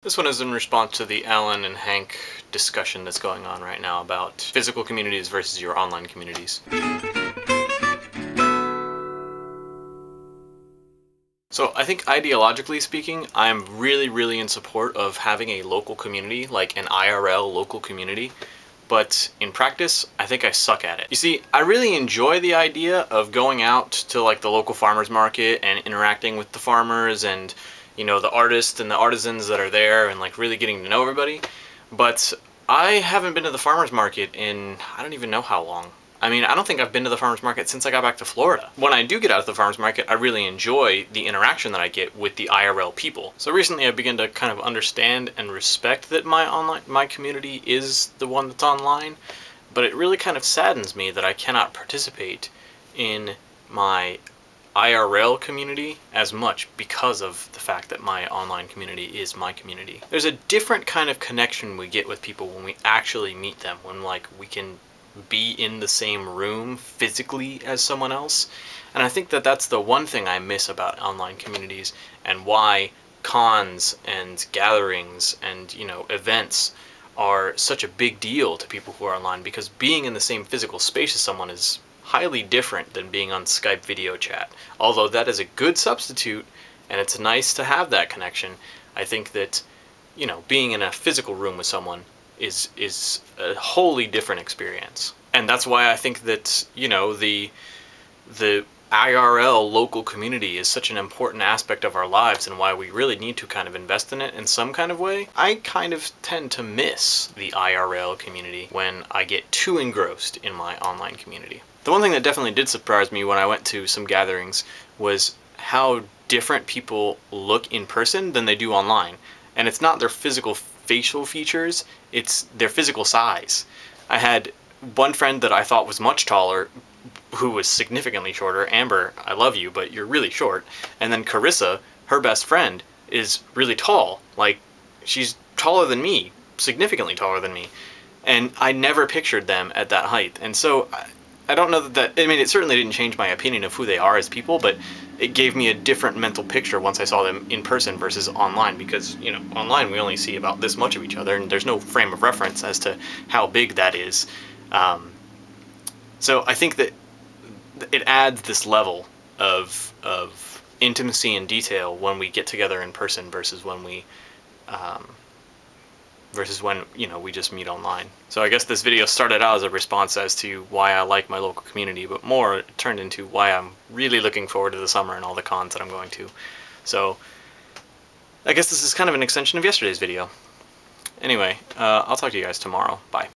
This one is in response to the Alan and Hank discussion that's going on right now about physical communities versus your online communities. So I think ideologically speaking, I'm really in support of having a local community, like an IRL local community. But in practice, I think I suck at it. You see, I really enjoy the idea of going out to like the local farmers market and interacting with the farmers and, you know, the artists and the artisans that are there and like really getting to know everybody. But I haven't been to the farmers market in, I don't even know how long. I mean, I don't think I've been to the farmers market since I got back to Florida. When I do get out of the farmers market, I really enjoy the interaction that I get with the IRL people. So recently I began to kind of understand and respect that my community is the one that's online, but it really kind of saddens me that I cannot participate in my IRL community as much because of the fact that my online community is my community. There's a different kind of connection we get with people when we actually meet them, when like we can be in the same room physically as someone else. And I think that that's the one thing I miss about online communities and why cons and gatherings and, you know, events are such a big deal to people who are online, because being in the same physical space as someone is highly different than being on Skype video chat. Although that is a good substitute and it's nice to have that connection, I think that, you know, being in a physical room with someone is a wholly different experience. And that's why I think that, you know, the IRL local community is such an important aspect of our lives and why we really need to kind of invest in it in some kind of way. I kind of tend to miss the IRL community when I get too engrossed in my online community. The one thing that definitely did surprise me when I went to some gatherings was how different people look in person than they do online. And it's not their physical facial features, it's their physical size. I had one friend that I thought was much taller who was significantly shorter. Amber, I love you, but you're really short. And then Carissa, her best friend, is really tall. Like, she's taller than me, significantly taller than me. And I never pictured them at that height. And so I don't know that, I mean, it certainly didn't change my opinion of who they are as people, but it gave me a different mental picture once I saw them in person versus online, because, you know, online we only see about this much of each other and there's no frame of reference as to how big that is. So I think that it adds this level of intimacy and detail when we get together in person versus when we you know, we just meet online. So I guess this video started out as a response as to why I like my local community, but more it turned into why I'm really looking forward to the summer and all the cons that I'm going to. So I guess this is kind of an extension of yesterday's video. Anyway, I'll talk to you guys tomorrow. Bye.